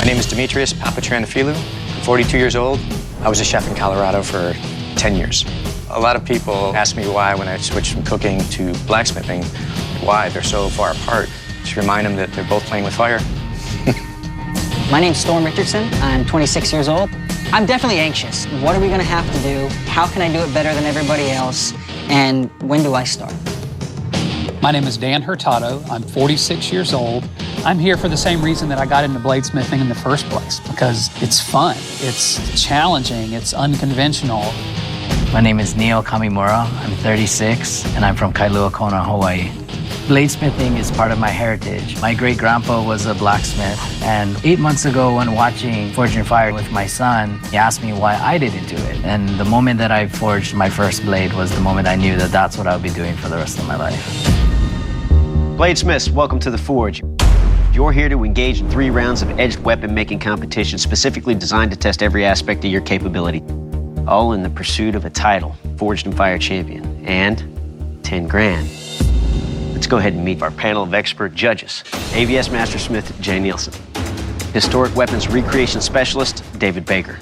My name is Demetrius Papatrianophilu. I'm 42 years old. I was a chef in Colorado for 10 years. A lot of people ask me why, when I switched from cooking to blacksmithing, why they're so far apart. Just remind them that they're both playing with fire. My name's Storm Richardson. I'm 26 years old. I'm definitely anxious. What are we gonna have to do? How can I do it better than everybody else? And when do I start? My name is Dan Hurtado. I'm 46 years old. I'm here for the same reason that I got into bladesmithing in the first place, because it's fun, it's challenging, it's unconventional. My name is Neil Kamimura. I'm 36, and I'm from Kailua Kona, Hawaii. Bladesmithing is part of my heritage. My great-grandpa was a blacksmith, and 8 months ago when watching Forged in Fire with my son, he asked me why I didn't do it. And the moment that I forged my first blade was the moment I knew that that's what I would be doing for the rest of my life. Bladesmiths, welcome to the Forge. You're here to engage in 3 rounds of edged weapon making competition specifically designed to test every aspect of your capability, all in the pursuit of a title, Forged in Fire champion, and 10 grand. Let's go ahead and meet our panel of expert judges. AVS Mastersmith Jay Nielsen, Historic Weapons Recreation Specialist David Baker,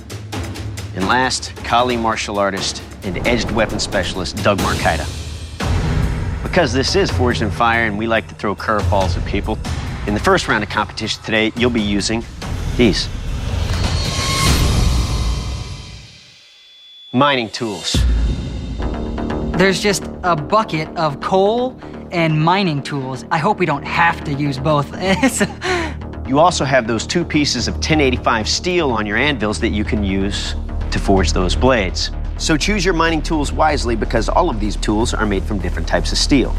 and last, Kali martial artist and edged weapons specialist Doug Marcaida. Because this is Forged in Fire and we like to throw curveballs at people, in the first round of competition today, you'll be using these. Mining tools. There's just a bucket of coal and mining tools. I hope we don't have to use both. You also have those 2 pieces of 1085 steel on your anvils that you can use to forge those blades. So choose your mining tools wisely because all of these tools are made from different types of steel.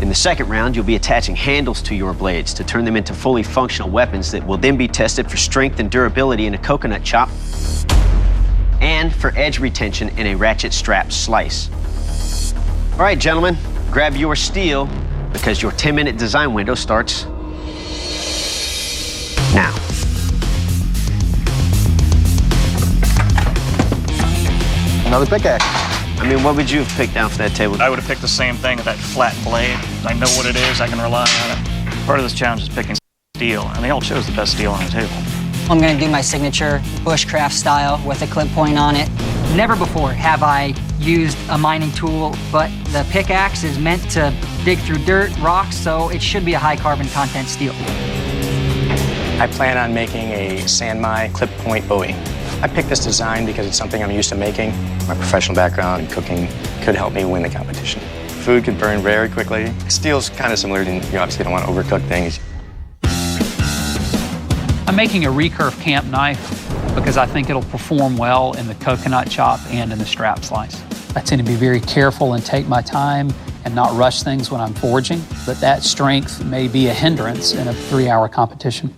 In the second round, you'll be attaching handles to your blades to turn them into fully functional weapons that will then be tested for strength and durability in a coconut chop and for edge retention in a ratchet strap slice. All right, gentlemen, grab your steel because your 10-minute design window starts now. Another pickaxe. I mean, what would you have picked down for that table? I would have picked the same thing, that flat blade. I know what it is, I can rely on it. Part of this challenge is picking steel, and they all chose the best steel on the table. I'm gonna do my signature bushcraft style with a clip point on it. Never before have I used a mining tool, but the pickaxe is meant to dig through dirt, rocks, so it should be a high carbon content steel. I plan on making a Sanmai clip point bowie. I picked this design because it's something I'm used to making. My professional background in cooking could help me win the competition. Food could burn very quickly. Steel's kind of similar to, you obviously don't want to overcook things. I'm making a recurve camp knife because I think it'll perform well in the coconut chop and in the strap slice. I tend to be very careful and take my time and not rush things when I'm forging, but that strength may be a hindrance in a 3-hour competition.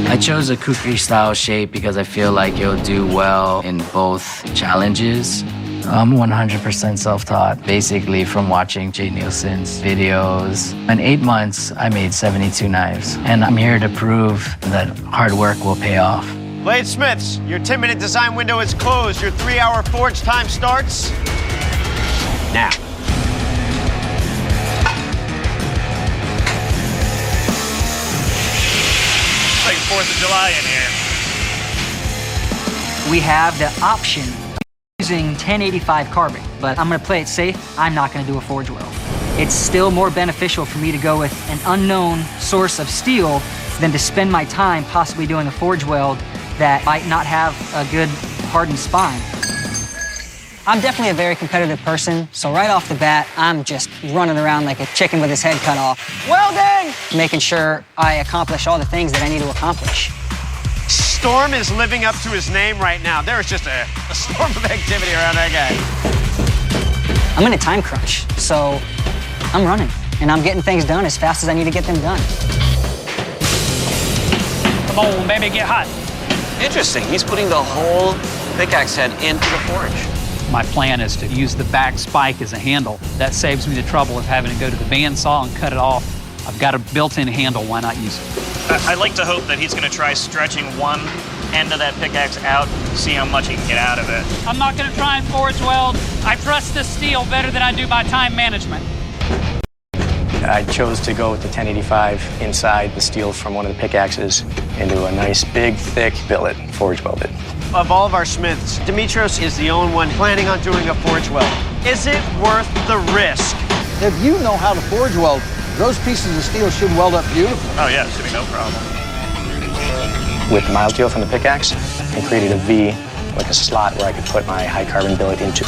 I chose a kukri style shape because I feel like it'll do well in both challenges. I'm 100% self-taught, basically from watching Jay Nielsen's videos. In 8 months, I made 72 knives, and I'm here to prove that hard work will pay off. Bladesmiths, your 10-minute design window is closed. Your 3-hour forge time starts now. It's like 4th of July in here. We have the option using 1085 carbon, but I'm gonna play it safe. I'm not gonna do a forge weld. It's still more beneficial for me to go with an unknown source of steel than to spend my time possibly doing a forge weld that might not have a good hardened spine. I'm definitely a very competitive person, so right off the bat, I'm just running around like a chicken with his head cut off. Welding! Making sure I accomplish all the things that I need to accomplish. Storm is living up to his name right now. There is just a storm of activity around that guy. I'm in a time crunch, so I'm running, and I'm getting things done as fast as I need to get them done. Come on, baby, get hot. Interesting, he's putting the whole pickaxe head into the forge. My plan is to use the back spike as a handle. That saves me the trouble of having to go to the bandsaw and cut it off. I've got a built-in handle, why not use it? I like to hope that he's going to try stretching one end of that pickaxe out, see how much he can get out of it. I'm not going to try and forge weld. I trust this steel better than I do my time management. I chose to go with the 1085 inside the steel from one of the pickaxes into a nice, big, thick billet, forge welded. Of all of our smiths, Dimitrios is the only one planning on doing a forge weld. Is it worth the risk? If you know how to forge weld, those pieces of steel should weld up beautifully. Oh yeah, it should be no problem. With mild steel from the pickaxe, I created a V, like a slot where I could put my high carbon billet into.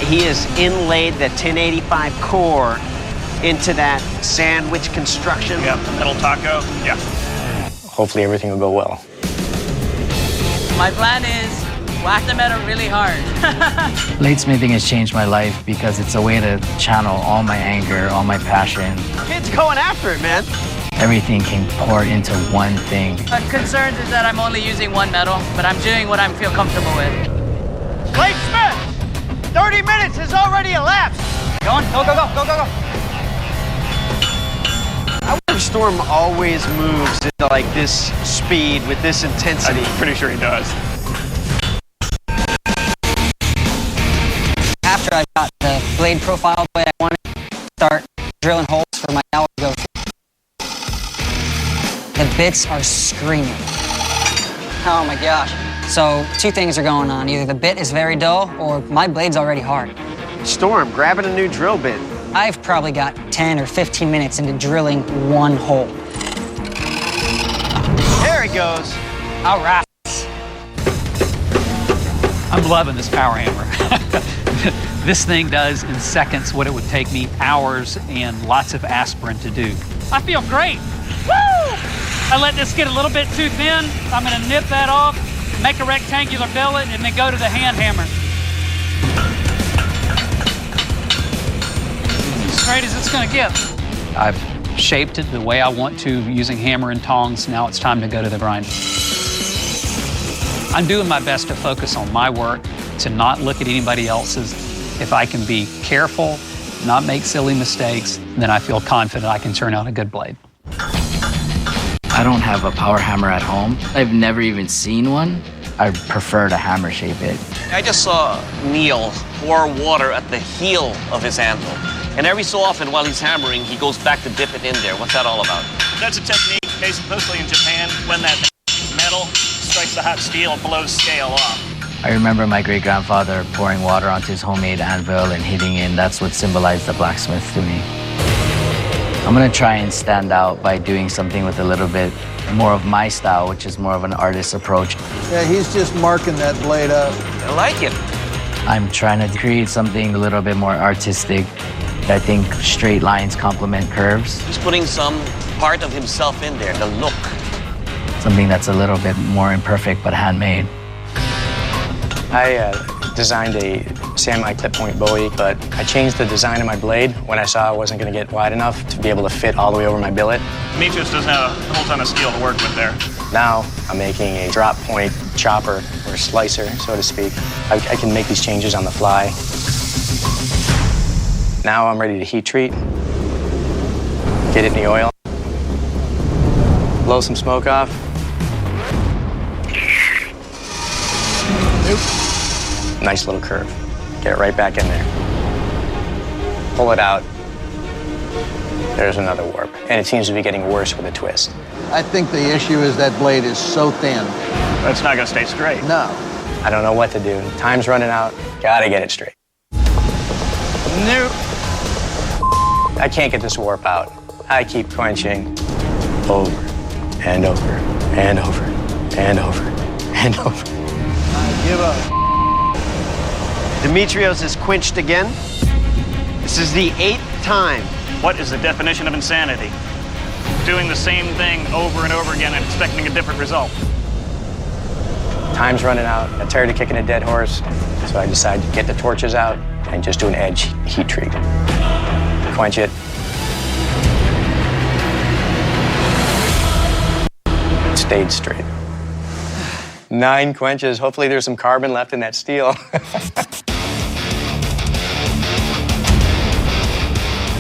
He has inlaid the 1085 core into that sandwich construction. Yep, the metal taco, yeah. Hopefully everything will go well. My plan is whack the metal really hard. Bladesmithing has changed my life because it's a way to channel all my anger, all my passion. Kid's going after it, man. Everything can pour into one thing. My concerns is that I'm only using one metal, but I'm doing what I feel comfortable with. Bladesmith, 30 minutes has already elapsed. Going? Go, go, go, go, go, go. I wonder if Storm always moves into like this speed with this intensity. I'm pretty sure he does. After I got the blade profile the way I wanted, start drilling holes for my dowel to go through. The bits are screaming. Oh my gosh. So 2 things are going on. Either the bit is very dull or my blade's already hard. Storm, grabbing a new drill bit. I've probably got 10 or 15 minutes into drilling one hole. There he goes. All right. I'm loving this power hammer. This thing does in seconds what it would take me hours and lots of aspirin to do. I feel great. Woo! I let this get a little bit too thin. I'm gonna nip that off, make a rectangular billet, and then go to the hand hammer. As straight as it's gonna get. I've shaped it the way I want to using hammer and tongs. Now it's time to go to the grind. I'm doing my best to focus on my work, to not look at anybody else's. If I can be careful, not make silly mistakes, then I feel confident I can turn out a good blade. I don't have a power hammer at home. I've never even seen one. I prefer to hammer shape it. I just saw Neil pour water at the heel of his anvil. And every so often while he's hammering, he goes back to dip it in there. What's that all about? That's a technique based mostly in Japan when that metal strikes the hot steel and blows scale off. I remember my great-grandfather pouring water onto his homemade anvil and hitting it, and that's what symbolized the blacksmith to me. I'm gonna try and stand out by doing something with a little bit more of my style, which is more of an artist's approach. Yeah, he's just marking that blade up. I like it. I'm trying to create something a little bit more artistic. I think straight lines complement curves. He's putting some part of himself in there, the look. Something that's a little bit more imperfect but handmade. I designed a samurai clip point bowie, but I changed the design of my blade when I saw I wasn't going to get wide enough to be able to fit all the way over my billet. Dimitrios doesn't have a whole ton of steel to work with there. Now I'm making a drop point chopper or slicer, so to speak. I can make these changes on the fly. Now I'm ready to heat treat, get it in the oil, blow some smoke off. Nice little curve. Get it right back in there. Pull it out. There's another warp. And it seems to be getting worse with a twist. I think the issue is that blade is so thin. It's not gonna stay straight. No. I don't know what to do. Time's running out. Gotta get it straight. Nope. I can't get this warp out. I keep quenching over and over and over and over and over. I give up. Dimitrios is quenched again. This is the 8th time. What is the definition of insanity? Doing the same thing over and over again and expecting a different result. Time's running out. I'm tired of kicking a dead horse, so I decided to get the torches out and just do an edge heat treat. Quench it. It stayed straight. 9 quenches. Hopefully there's some carbon left in that steel.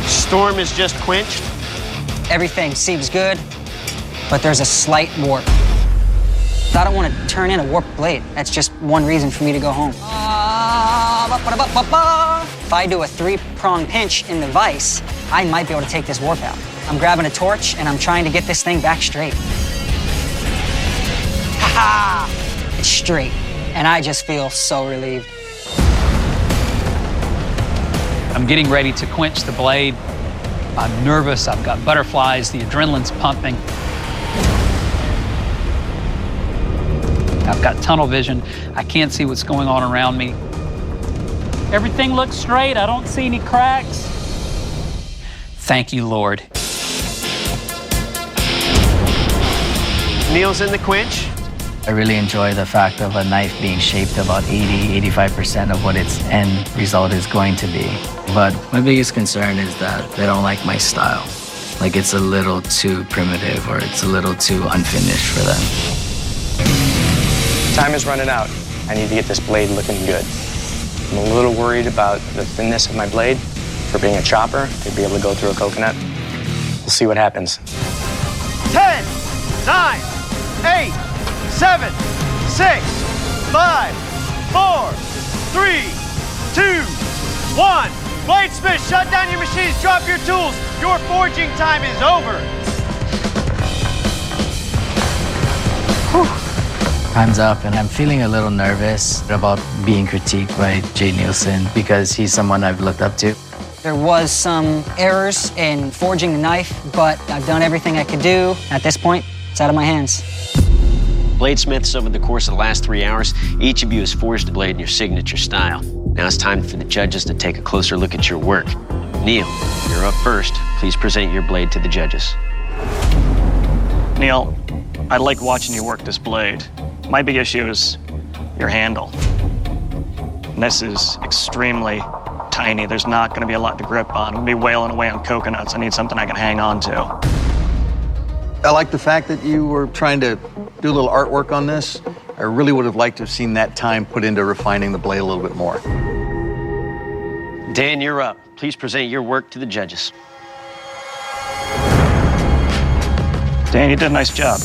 Storm is just quenched. Everything seems good, but there's a slight warp. I don't want to turn in a warped blade. That's just one reason for me to go home. If I do a 3-prong pinch in the vise, I might be able to take this warp out. I'm grabbing a torch and I'm trying to get this thing back straight. Ha ha! It's straight, and I just feel so relieved. I'm getting ready to quench the blade. I'm nervous, I've got butterflies, the adrenaline's pumping. I've got tunnel vision. I can't see what's going on around me. Everything looks straight. I don't see any cracks. Thank you, Lord. Neil's in the quench. I really enjoy the fact of a knife being shaped about 80–85% of what its end result is going to be. But my biggest concern is that they don't like my style. Like it's a little too primitive or it's a little too unfinished for them. Time is running out. I need to get this blade looking good. I'm a little worried about the thinness of my blade. For being a chopper, to be able to go through a coconut. We'll see what happens. 10, 9, 8, 7, 6, 5, 4, 3, 2, 1. Bladesmith, shut down your machines, drop your tools. Your forging time is over. Whew. Time's up, and I'm feeling a little nervous about being critiqued by Jay Nielsen because he's someone I've looked up to. There was some errors in forging the knife, but I've done everything I could do. At this point, it's out of my hands. Bladesmiths, over the course of the last 3 hours, each of you has forged a blade in your signature style. Now it's time for the judges to take a closer look at your work. Neil, you're up first. Please present your blade to the judges. Neil, I like watching you work this blade. My big issue is your handle. And this is extremely tiny. There's not going to be a lot to grip on. I'm going to be wailing away on coconuts. I need something I can hang on to. I like the fact that you were trying to do a little artwork on this. I really would have liked to have seen that time put into refining the blade a little bit more. Dan, you're up. Please present your work to the judges. Dan, you did a nice job.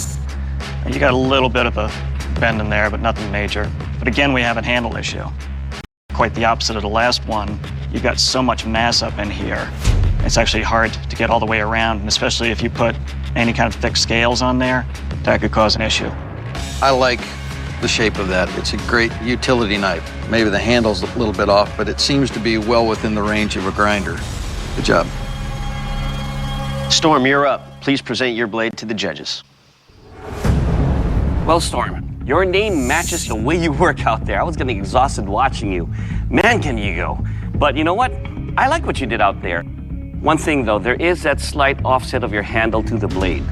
You got a little bit of a bend in there, but nothing major. But again, we have a handle issue. Quite the opposite of the last one. You've got so much mass up in here. It's actually hard to get all the way around, and especially if you put any kind of thick scales on there, that could cause an issue. I like the shape of that. It's a great utility knife. Maybe the handle's a little bit off, but it seems to be well within the range of a grinder. Good job. Storm, you're up. Please present your blade to the judges. Well, Storm, your name matches the way you work out there. I was getting exhausted watching you. Man, can you go. But you know what? I like what you did out there. One thing, though, there is that slight offset of your handle to the blade.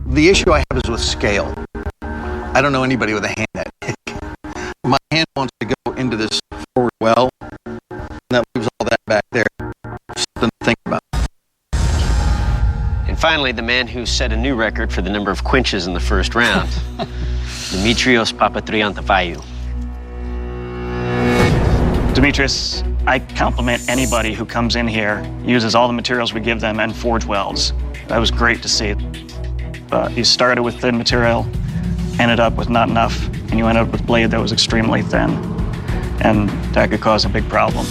The issue I have is with scale. I don't know anybody with a hand that big. My hand wants to go into this forward well, and that leaves all that back there. Something to think about. And finally, the man who set a new record for the number of quenches in the first round, Dimitrios Papatriantafayou. Demetrius, I compliment anybody who comes in here, uses all the materials we give them, and forge welds. That was great to see. You started with thin material, ended up with not enough, and you ended up with a blade that was extremely thin. And that could cause a big problem.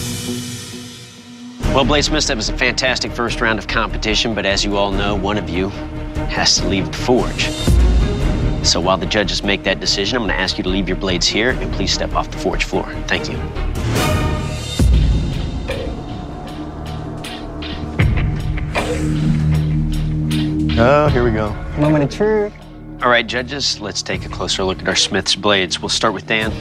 Well, Bladesmith, that was a fantastic first round of competition, but as you all know, one of you has to leave the forge. So while the judges make that decision, I'm going to ask you to leave your blades here and please step off the forge floor. Thank you. Oh, here we go. Moment of truth. All right, judges, let's take a closer look at our Smith's blades. We'll start with Dan.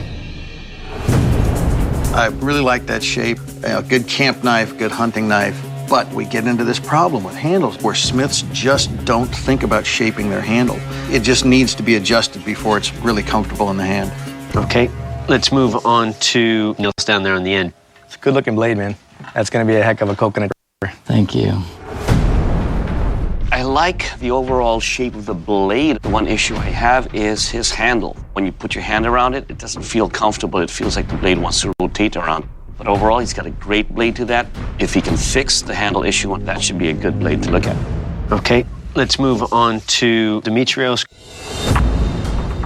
I really like that shape. A good camp knife, good hunting knife. But we get into this problem with handles where Smiths just don't think about shaping their handle. It just needs to be adjusted before it's really comfortable in the hand. Okay, let's move on to Nils down there on the end. It's a good-looking blade, man. That's going to be a heck of a coconut. Thank you. I like the overall shape of the blade. The one issue I have is his handle. When you put your hand around it, it doesn't feel comfortable. It feels like the blade wants to rotate around. But overall, he's got a great blade to that. If he can fix the handle issue, that should be a good blade to look at. Okay, let's move on to Dimitrios.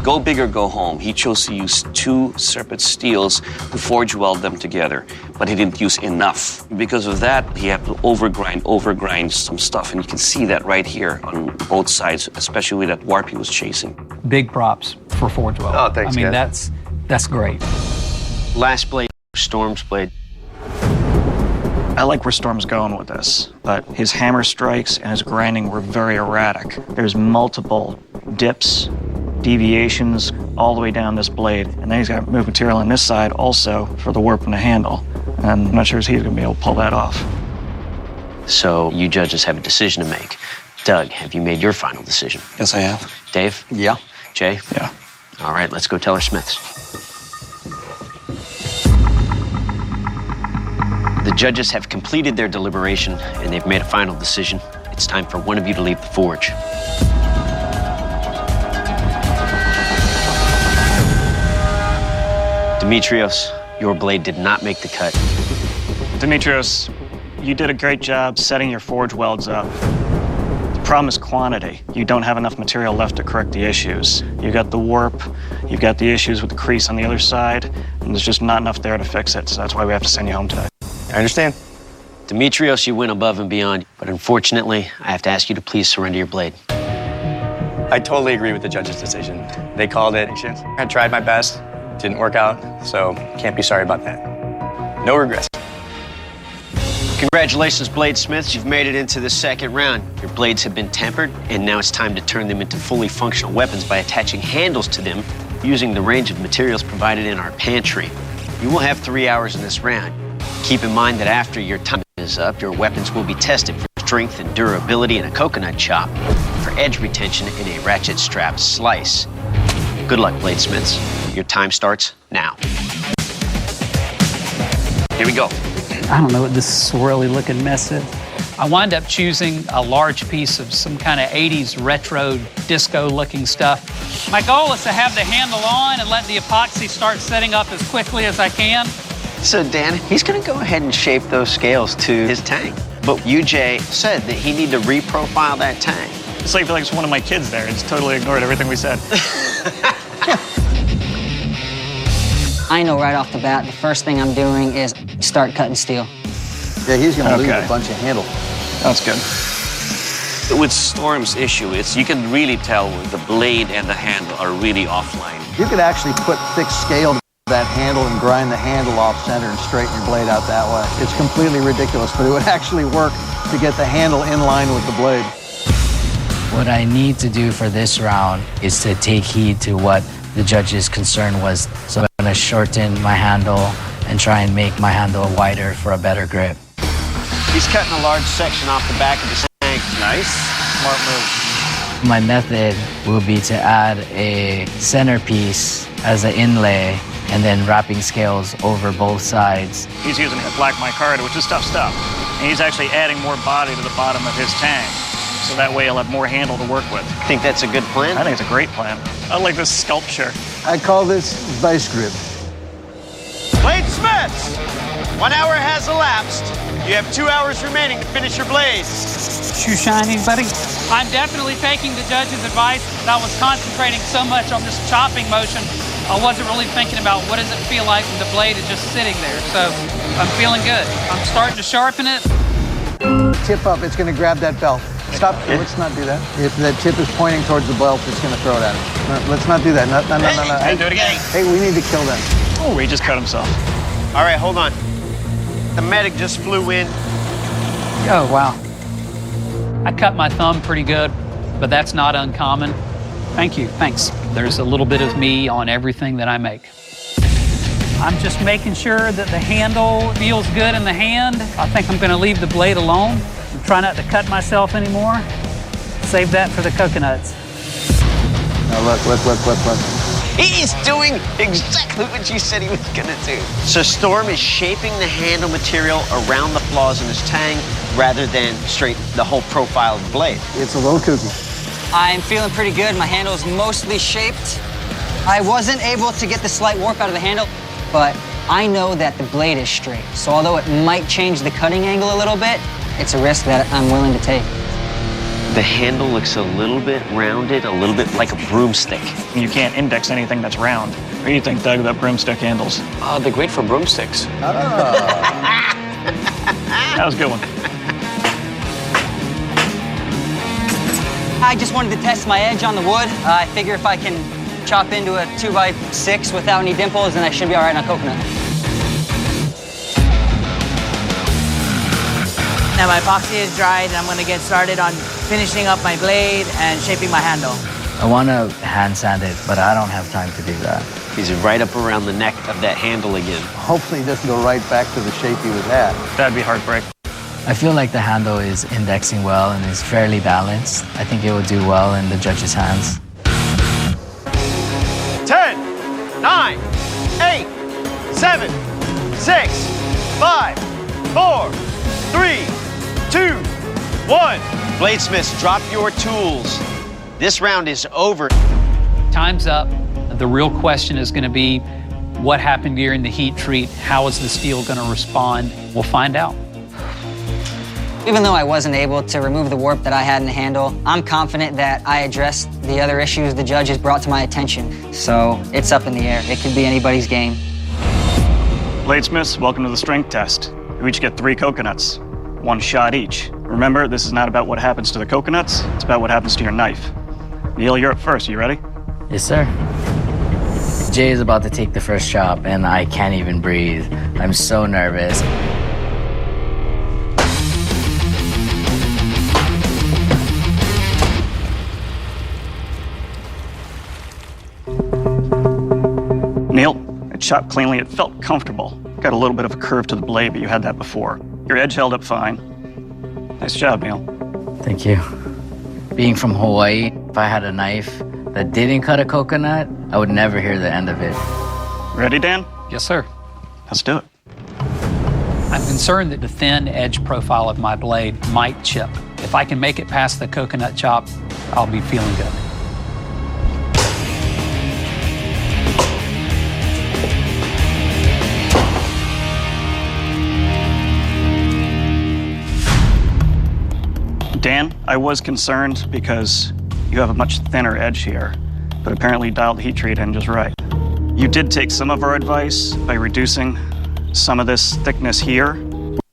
Go big or go home. He chose to use 2 separate steels to forge weld them together, but he didn't use enough. Because of that, he had to overgrind some stuff, and you can see that right here on both sides, especially with that warp he was chasing. Big props for Forge Weld. Oh, thanks, I mean, guys. that's great. Last blade, Storm's blade. I like where Storm's going with this, but his hammer strikes and his grinding were very erratic. There's multiple dips, deviations all the way down this blade, and then he's got move material on this side also for the warp and the handle, and I'm not sure if he's going to be able to pull that off. So you judges have a decision to make. Doug, have you made your final decision? Yes, I have. Dave? Yeah. Jay? Yeah. All right, let's go tell our Smiths. The judges have completed their deliberation, and they've made a final decision. It's time for one of you to leave the forge. Demetrios, your blade did not make the cut. Demetrios, you did a great job setting your forge welds up. The problem is quantity. You don't have enough material left to correct the issues. You've got the warp, you've got the issues with the crease on the other side, and there's just not enough there to fix it, so that's why we have to send you home today. I understand. Demetrios, you went above and beyond, but unfortunately, I have to ask you to please surrender your blade. I totally agree with the judge's decision. They called it. I tried my best. Didn't work out, so can't be sorry about that. No regrets. Congratulations, bladesmiths. You've made it into the second round. Your blades have been tempered, and now it's time to turn them into fully functional weapons by attaching handles to them using the range of materials provided in our pantry. You will have 3 hours in this round. Keep in mind that after your time is up, your weapons will be tested for strength and durability in a coconut chop, for edge retention in a ratchet strap slice. Good luck, bladesmiths. Your time starts now. Here we go. I don't know what this swirly looking mess is. I wind up choosing a large piece of some kind of 80s retro disco looking stuff. My goal is to have the handle on and let the epoxy start setting up as quickly as I can. So Dan, he's gonna go ahead and shape those scales to his tank. But you, Jay, said that he needed to reprofile that tank. It's like I feel like it's one of my kids there. It's totally ignored everything we said. I know right off the bat, the first thing I'm doing is start cutting steel. Yeah, he's gonna lose a bunch of handle. That's good. With Storm's issue, you can really tell the blade and the handle are really offline. You could actually put thick scale to that handle and grind the handle off center and straighten your blade out that way. It's completely ridiculous, but it would actually work to get the handle in line with the blade. What I need to do for this round is to take heed to what the judge's concern was. So I'm gonna shorten my handle and try and make my handle wider for a better grip. He's cutting a large section off the back of the tank. Nice. Smart move. My method will be to add a centerpiece as an inlay and then wrapping scales over both sides. He's using a black micarta, which is tough stuff. And he's actually adding more body to the bottom of his tank. So that way he'll have more handle to work with. Think that's a good plan? I think it's a great plan. I like this sculpture. I call this vice grip. Bladesmiths! 1 hour has elapsed. You have 2 hours remaining to finish your blades. Shoe shiny, buddy? I'm definitely taking the judge's advice. I was concentrating so much on this chopping motion, I wasn't really thinking about what does it feel like when the blade is just sitting there. So I'm feeling good. I'm starting to sharpen it. Tip up, it's gonna grab that belt. Stop, let's not do that. If that tip is pointing towards the belt, it's gonna throw it at him. No, let's not do that. No. Hey, do it again. Hey, we need to kill them. Oh, he just cut himself. All right, hold on. The medic just flew in. Oh, wow. I cut my thumb pretty good, but that's not uncommon. Thank you, thanks. There's a little bit of me on everything that I make. I'm just making sure that the handle feels good in the hand. I think I'm gonna leave the blade alone. Try not to cut myself anymore. Save that for the coconuts. Now look. He is doing exactly what you said he was gonna do. So Storm is shaping the handle material around the flaws in his tang rather than straight the whole profile of the blade. It's a little kooky. I'm feeling pretty good. My handle is mostly shaped. I wasn't able to get the slight warp out of the handle, but I know that the blade is straight. So although it might change the cutting angle a little bit, it's a risk that I'm willing to take. The handle looks a little bit rounded, a little bit like a broomstick. You can't index anything that's round. What do you think, Doug, about broomstick handles? They're great for broomsticks. That was a good one. I just wanted to test my edge on the wood. I figure if I can chop into a 2x6 without any dimples, then I should be all right on coconut. Now my epoxy is dried, and I'm going to get started on finishing up my blade and shaping my handle. I want to hand sand it, but I don't have time to do that. He's right up around the neck of that handle again. Hopefully it doesn't go right back to the shape he was at. That'd be heartbreak. I feel like the handle is indexing well and is fairly balanced. I think it will do well in the judge's hands. 10, 9, 8, 7, 6, 5, 4, 3, 2, 1. Bladesmiths, drop your tools. This round is over. Time's up. The real question is going to be what happened during the heat treat? How is the steel going to respond? We'll find out. Even though I wasn't able to remove the warp that I had in the handle, I'm confident that I addressed the other issues the judges brought to my attention. So it's up in the air. It could be anybody's game. Bladesmiths, welcome to the strength test. You each get 3 coconuts, 1 shot each. Remember, this is not about what happens to the coconuts, it's about what happens to your knife. Neil, you're up first. You ready? Yes, sir. Jay is about to take the first chop, and I can't even breathe. I'm so nervous. Neil, it chopped cleanly. It felt comfortable. Got a little bit of a curve to the blade, but you had that before. Your edge held up fine. Nice job, Neil. Thank you. Being from Hawaii, if I had a knife that didn't cut a coconut, I would never hear the end of it. Ready, Dan? Yes, sir. Let's do it. I'm concerned that the thin edge profile of my blade might chip. If I can make it past the coconut chop, I'll be feeling good. Dan, I was concerned because you have a much thinner edge here, but apparently you dialed the heat treat in just right. You did take some of our advice by reducing some of this thickness here.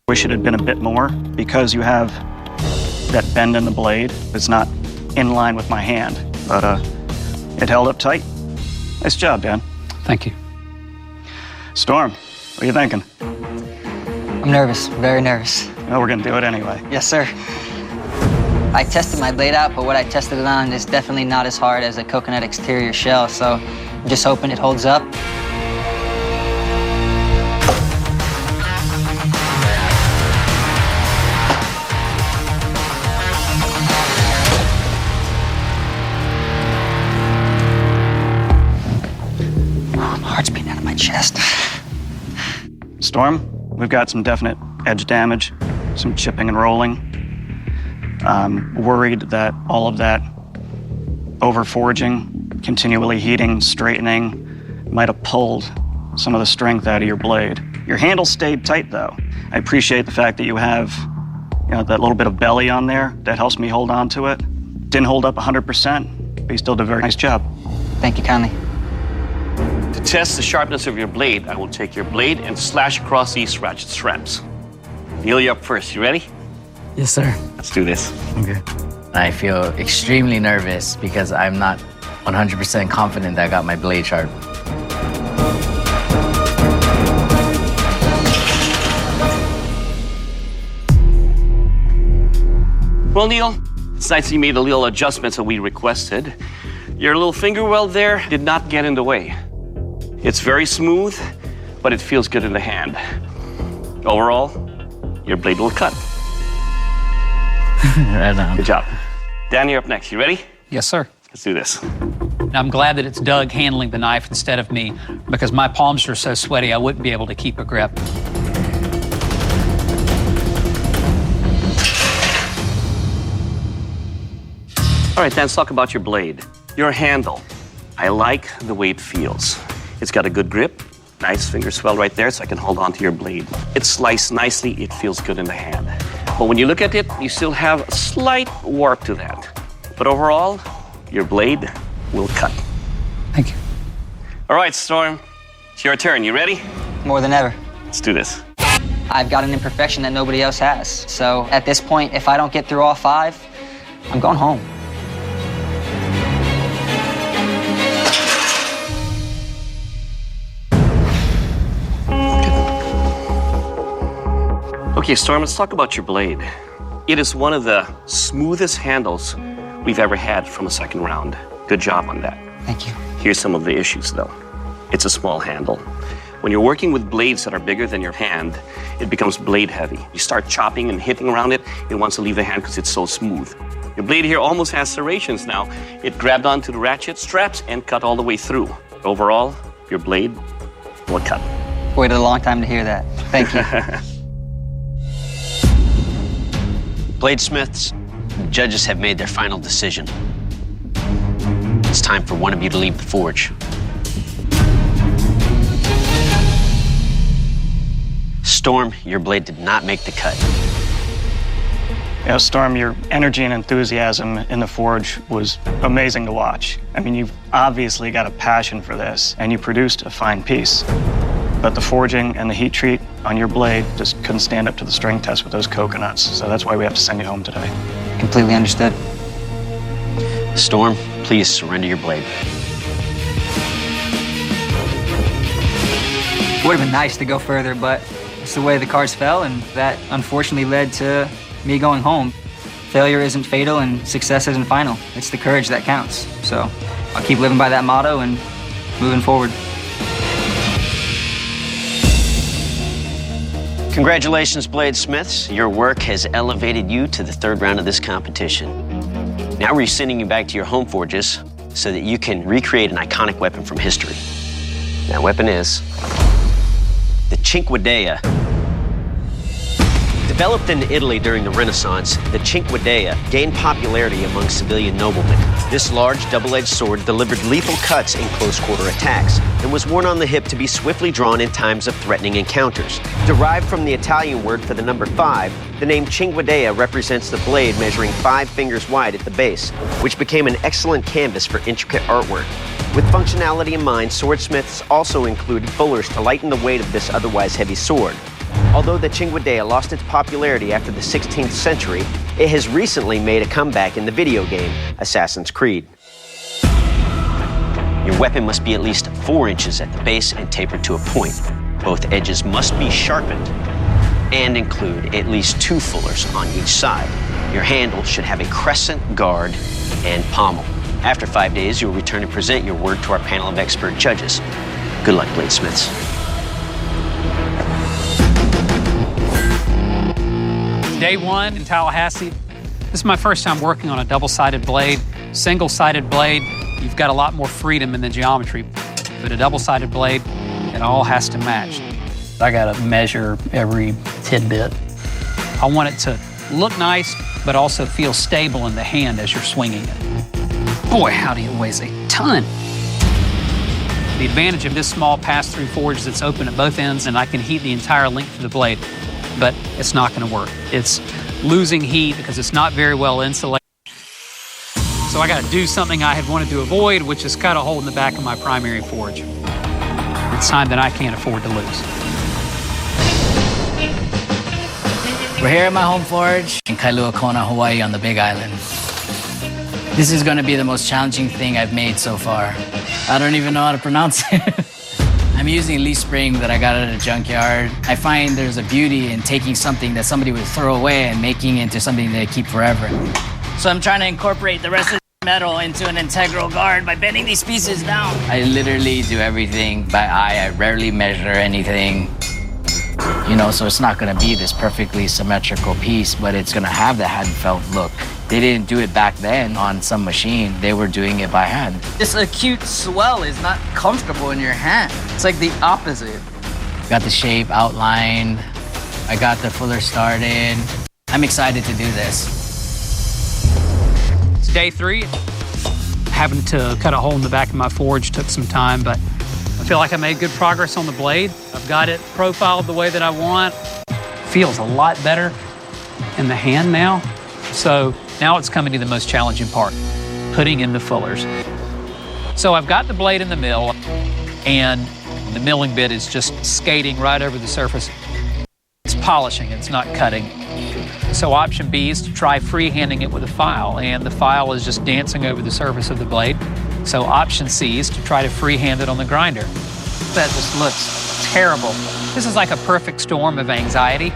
Wish it had been a bit more because you have that bend in the blade. It's not in line with my hand, but it held up tight. Nice job, Dan. Thank you. Storm, what are you thinking? I'm nervous, very nervous. Well, we're gonna do it anyway. Yes, sir. I tested my blade out, but what I tested it on is definitely not as hard as a coconut exterior shell, so I'm just hoping it holds up. My heart's beating out of my chest. Storm, we've got some definite edge damage, some chipping and rolling. I'm worried that all of that over-forging, continually heating, straightening, might have pulled some of the strength out of your blade. Your handle stayed tight, though. I appreciate the fact that you have, that little bit of belly on there. That helps me hold on to it. Didn't hold up 100%, but you still did a very nice job. Thank you kindly. To test the sharpness of your blade, I will take your blade and slash across these ratchet straps. Neil, you're up first. You ready? Yes, sir. Let's do this. Okay. I feel extremely nervous because I'm not 100% confident that I got my blade sharp. Well, Neil, it's nice you made the little adjustments that we requested. Your little finger weld there did not get in the way. It's very smooth, but it feels good in the hand. Overall, your blade will cut. Right on. Good job. Dan, you're up next. You ready? Yes, sir. Let's do this. And I'm glad that it's Doug handling the knife instead of me, because my palms are so sweaty I wouldn't be able to keep a grip. All right, Dan, let's talk about your blade. Your handle. I like the way it feels. It's got a good grip, nice finger swell right there so I can hold on to your blade. It's sliced nicely, it feels good in the hand. But when you look at it, you still have a slight warp to that. But overall, your blade will cut. Thank you. All right, Storm, it's your turn. You ready? More than ever. Let's do this. I've got an imperfection that nobody else has. So at this point, if I don't get through all 5, I'm going home. Okay, Storm, let's talk about your blade. It is one of the smoothest handles we've ever had from a second round. Good job on that. Thank you. Here's some of the issues, though. It's a small handle. When you're working with blades that are bigger than your hand, it becomes blade heavy. You start chopping and hitting around it, it wants to leave the hand because it's so smooth. Your blade here almost has serrations now. It grabbed onto the ratchet straps and cut all the way through. Overall, your blade will cut. Waited a long time to hear that. Thank you. Bladesmiths, the judges have made their final decision. It's time for one of you to leave the forge. Storm, your blade did not make the cut. You know, Storm, your energy and enthusiasm in the forge was amazing to watch. I mean, you've obviously got a passion for this, and you produced a fine piece. But the forging and the heat treat on your blade just couldn't stand up to the strength test with those coconuts. So that's why we have to send you home today. Completely understood. Storm, please surrender your blade. Would have been nice to go further, but it's the way the cards fell, and that unfortunately led to me going home. Failure isn't fatal, and success isn't final. It's the courage that counts. So I'll keep living by that motto and moving forward. Congratulations, Bladesmiths. Your work has elevated you to the 3rd round of this competition. Now we're sending you back to your home forges so that you can recreate an iconic weapon from history. That weapon is the Cinquedea. Developed in Italy during the Renaissance, the Cinquedea gained popularity among civilian noblemen. This large double-edged sword delivered lethal cuts in close-quarter attacks and was worn on the hip to be swiftly drawn in times of threatening encounters. Derived from the Italian word for the number 5, the name Cinquedea represents the blade measuring 5 fingers wide at the base, which became an excellent canvas for intricate artwork. With functionality in mind, swordsmiths also included fullers to lighten the weight of this otherwise heavy sword. Although the Cinquedea lost its popularity after the 16th century, it has recently made a comeback in the video game Assassin's Creed. Your weapon must be at least 4 inches at the base and tapered to a point. Both edges must be sharpened and include at least 2 fullers on each side. Your handle should have a crescent guard and pommel. After 5 days, you'll return and present your work to our panel of expert judges. Good luck, Bladesmiths. Day 1 in Tallahassee. This is my first time working on a double-sided blade. Single-sided blade, you've got a lot more freedom in the geometry. But a double-sided blade, it all has to match. I gotta measure every tidbit. I want it to look nice, but also feel stable in the hand as you're swinging it. Boy, howdy, it weighs a ton. The advantage of this small pass-through forge is it's open at both ends, and I can heat the entire length of the blade. But it's not going to work. It's losing heat because it's not very well insulated. So I got to do something I had wanted to avoid, which is cut a hole in the back of my primary forge. It's time that I can't afford to lose. We're here at my home forge in Kailua Kona, Hawaii on the Big Island. This is going to be the most challenging thing I've made so far. I don't even know how to pronounce it. I'm using a leaf spring that I got at a junkyard. I find there's a beauty in taking something that somebody would throw away and making it into something they keep forever. So I'm trying to incorporate the rest of the metal into an integral guard by bending these pieces down. I literally do everything by eye. I rarely measure anything. You know, so it's not gonna be this perfectly symmetrical piece, but it's gonna have the hand-felt look. They didn't do it back then on some machine. They were doing it by hand. This acute swell is not comfortable in your hand. It's like the opposite. Got the shape outlined. I got the fuller started. I'm excited to do this. It's day 3. Having to cut a hole in the back of my forge took some time, but I feel like I made good progress on the blade. I've got it profiled the way that I want. Feels a lot better. in the hand now. So now it's coming to the most challenging part, putting in the fullers. So I've got the blade in the mill, and the milling bit is just skating right over the surface. It's polishing, it's not cutting. So option B is to try freehanding it with a file, and the file is just dancing over the surface of the blade. So option C is to try to freehand it on the grinder. That just looks terrible. This is like a perfect storm of anxiety.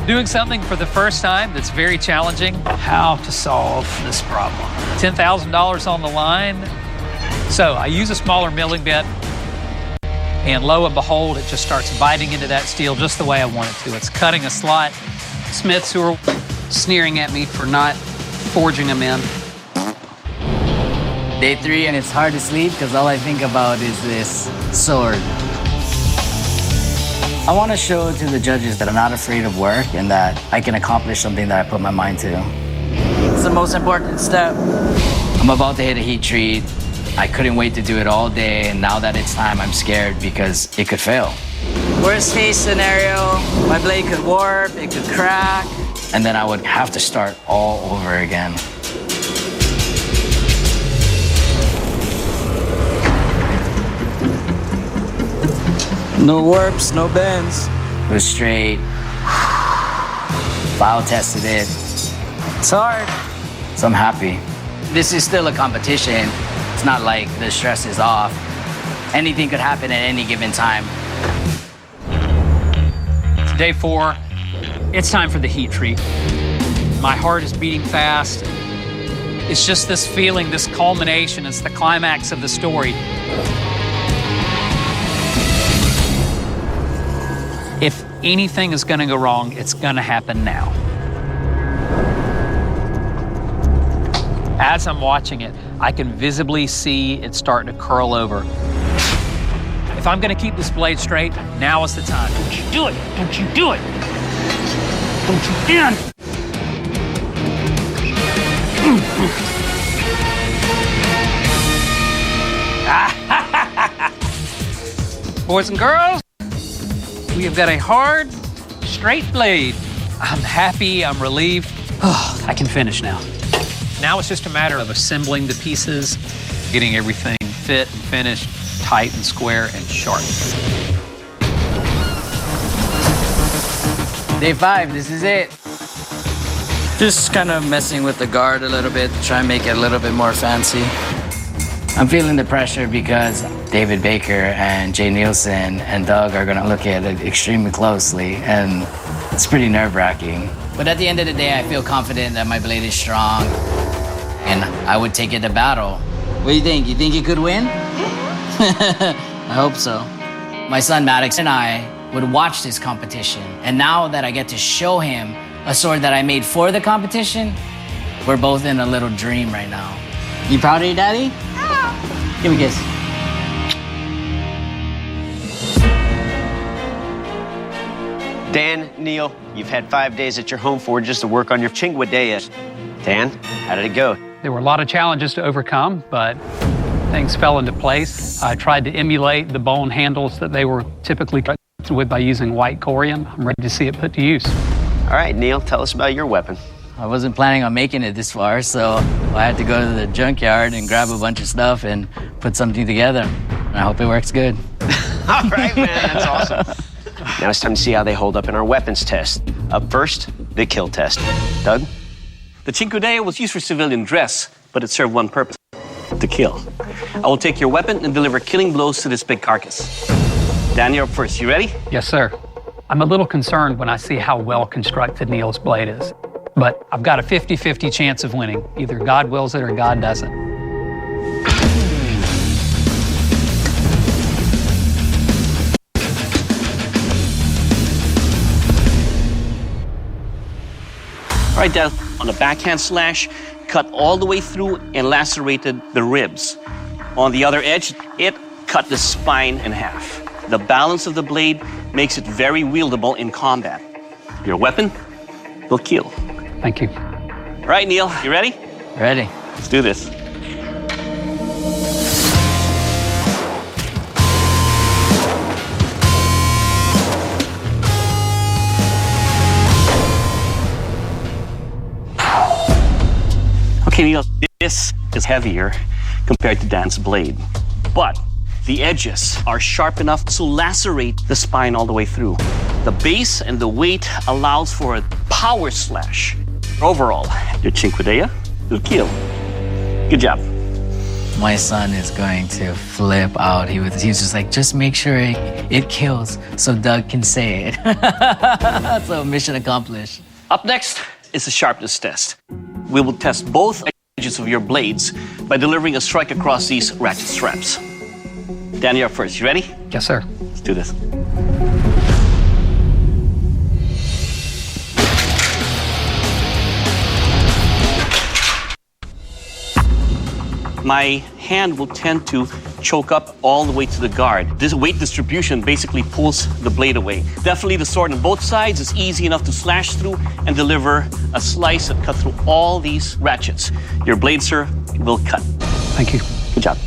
Doing something for the first time that's very challenging. How to solve this problem. $10,000 on the line. So I use a smaller milling bit, and lo and behold, it just starts biting into that steel just the way I want it to. It's cutting a slot. Smiths who are sneering at me for not forging them in. Day 3, and it's hard to sleep because all I think about is this sword. I want to show to the judges that I'm not afraid of work and that I can accomplish something that I put my mind to. It's the most important step. I'm about to hit a heat treat. I couldn't wait to do it all day, and now that it's time, I'm scared because it could fail. Worst case scenario, my blade could warp, it could crack. And then I would have to start all over again. No warps, no bends. It was straight. File tested it. It's hard. So I'm happy. This is still a competition. It's not like the stress is off. Anything could happen at any given time. It's day 4. It's time for the heat treat. My heart is beating fast. It's just this feeling, this culmination. It's the climax of the story. If anything is going to go wrong, it's going to happen now. As I'm watching it, I can visibly see it starting to curl over. If I'm going to keep this blade straight, now is the time. Don't you do it! Don't you do it! Don't you dare! Boys and girls, we have got a hard, straight blade. I'm happy, I'm relieved. Oh, I can finish now. Now it's just a matter of assembling the pieces, getting everything fit and finished, tight and square and sharp. Day 5, this is it. Just kind of messing with the guard a little bit, try and make it a little bit more fancy. I'm feeling the pressure because David Baker and Jay Nielsen and Doug are gonna look at it extremely closely, and it's pretty nerve-wracking. But at the end of the day, I feel confident that my blade is strong, and I would take it to battle. What do you think? You think you could win? I hope so. My son Maddox and I would watch this competition, and now that I get to show him a sword that I made for the competition, we're both in a little dream right now. You proud of your daddy? Give me a kiss. Dan, Neil, you've had 5 days at your home forges to work on your Chinguadea. Dan, how did it go? There were a lot of challenges to overcome, but things fell into place. I tried to emulate the bone handles that they were typically cut with by using white corium. I'm ready to see it put to use. All right, Neil, tell us about your weapon. I wasn't planning on making it this far, so I had to go to the junkyard and grab a bunch of stuff and put something together. And I hope it works good. All right, man, that's awesome. Now it's time to see how they hold up in our weapons test. Up first, the kill test. Doug? The Chinguadea was used for civilian dress, but it served one purpose: to kill. I will take your weapon and deliver killing blows to this big carcass. Dan, you're up first. You ready? Yes, sir. I'm a little concerned when I see how well constructed Neil's blade is. But I've got a 50-50 chance of winning. Either God wills it or God doesn't. All right, Dan, on the backhand slash, cut all the way through and lacerated the ribs. On the other edge, it cut the spine in half. The balance of the blade makes it very wieldable in combat. Your weapon will kill. Thank you. All right, Neil, you ready? Ready. Let's do this. is heavier compared to Dan's blade. But the edges are sharp enough to lacerate the spine all the way through. The base and the weight allows for a power slash. Overall, your Cinquedea will kill. Good job. My son is going to flip out. He was just like, just make sure it kills so Doug can say it. So mission accomplished. Up next is the sharpness test. We will test both edges of your blades by delivering a strike across these ratchet straps. Dan, you're up first. You ready? Yes, sir. Let's do this. My hand will tend to choke up all the way to the guard. This weight distribution basically pulls the blade away. Definitely the sword on both sides is easy enough to slash through and deliver a slice that cuts through all these ratchets. Your blade, sir, will cut. Thank you. Good job.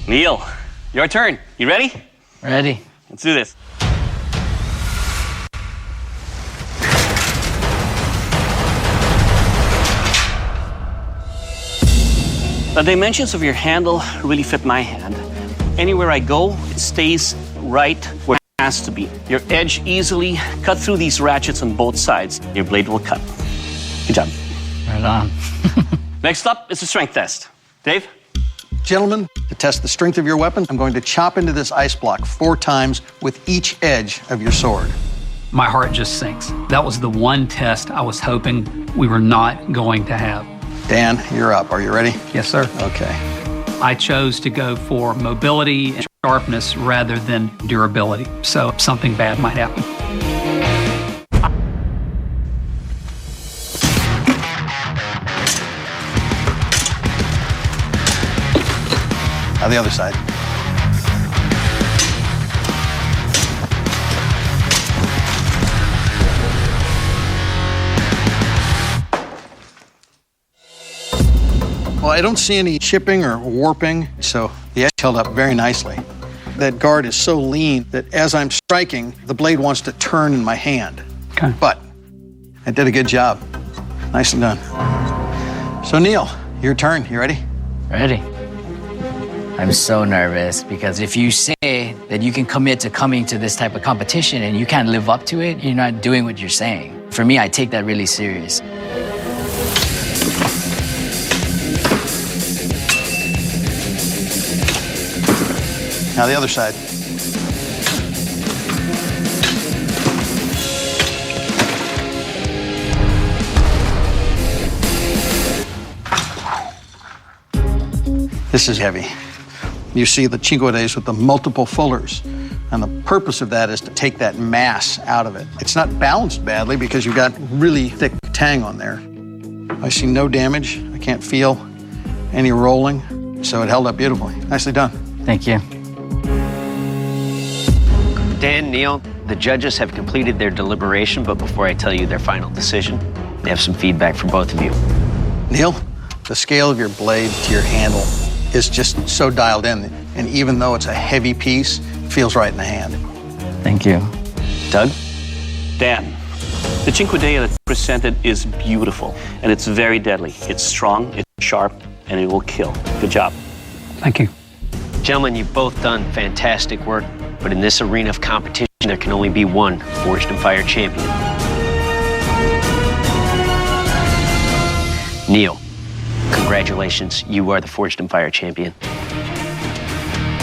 Neil, your turn. You ready? Ready. Let's do this. The dimensions of your handle really fit my hand. Anywhere I go, it stays right where it has to be. Your edge easily cut through these ratchets on both sides. Your blade will cut. Good job. Right on. Next up is the strength test. Dave? Gentlemen, to test the strength of your weapon, I'm going to chop into this ice block 4 times with each edge of your sword. My heart just sinks. That was the one test I was hoping we were not going to have. Dan, you're up. Are you ready? Yes, sir. Okay. I chose to go for mobility and sharpness rather than durability, so something bad might happen. Now the other side. Well, I don't see any chipping or warping, so the edge held up very nicely. That guard is so lean that as I'm striking, the blade wants to turn in my hand. Okay. But I did a good job. Nicely done. So Neil, your turn. You ready? Ready. I'm so nervous because if you say that you can commit to coming to this type of competition and you can't live up to it, you're not doing what you're saying. For me, I take that really serious. Now the other side. This is heavy. You see the Cinquedeas with the multiple fullers, and the purpose of that is to take that mass out of it. It's not balanced badly because you've got really thick tang on there. I see no damage. I can't feel any rolling, so it held up beautifully. Nicely done. Thank you. Dan, Neil, the judges have completed their deliberation, but before I tell you their final decision, they have some feedback for both of you. Neil, the scale of your blade to your handle is just so dialed in, and even though it's a heavy piece, it feels right in the hand. Thank you. Doug? Dan, the Cinquedea that presented is beautiful, and it's very deadly. It's strong, it's sharp, and it will kill. Good job. Thank you. Gentlemen, you've both done fantastic work, but in this arena of competition, there can only be one Forged in Fire champion. Neil, congratulations, you are the Forged in Fire champion.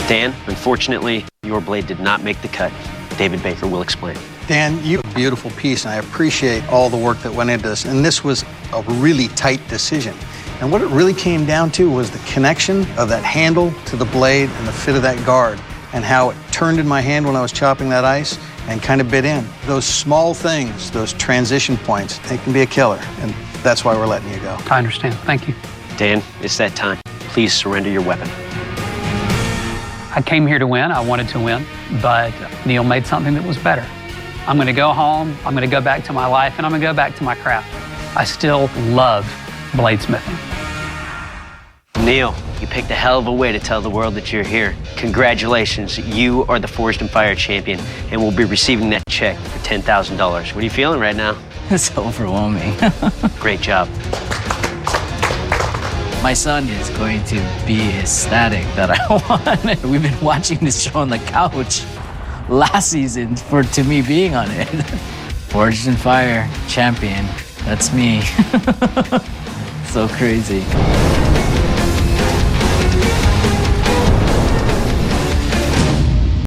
Dan, unfortunately, your blade did not make the cut. David Baker will explain. Dan, you have a beautiful piece, and I appreciate all the work that went into this. And this was a really tight decision. And what it really came down to was the connection of that handle to the blade and the fit of that guard, and how it turned in my hand when I was chopping that ice and kind of bit in. Those small things, those transition points, they can be a killer, and that's why we're letting you go. I understand. Thank you. Dan, it's that time. Please surrender your weapon. I came here to win. I wanted to win, but Neil made something that was better. I'm going to go home, I'm going to go back to my life, and I'm going to go back to my craft. I still love bladesmithing. Neil, you picked a hell of a way to tell the world that you're here. Congratulations, you are the Forged in Fire champion, and will be receiving that check for $10,000. What are you feeling right now? It's overwhelming. Great job. My son is going to be ecstatic that I won. We've been watching this show on the couch last season to me being on it. Forged in Fire champion, that's me. So crazy.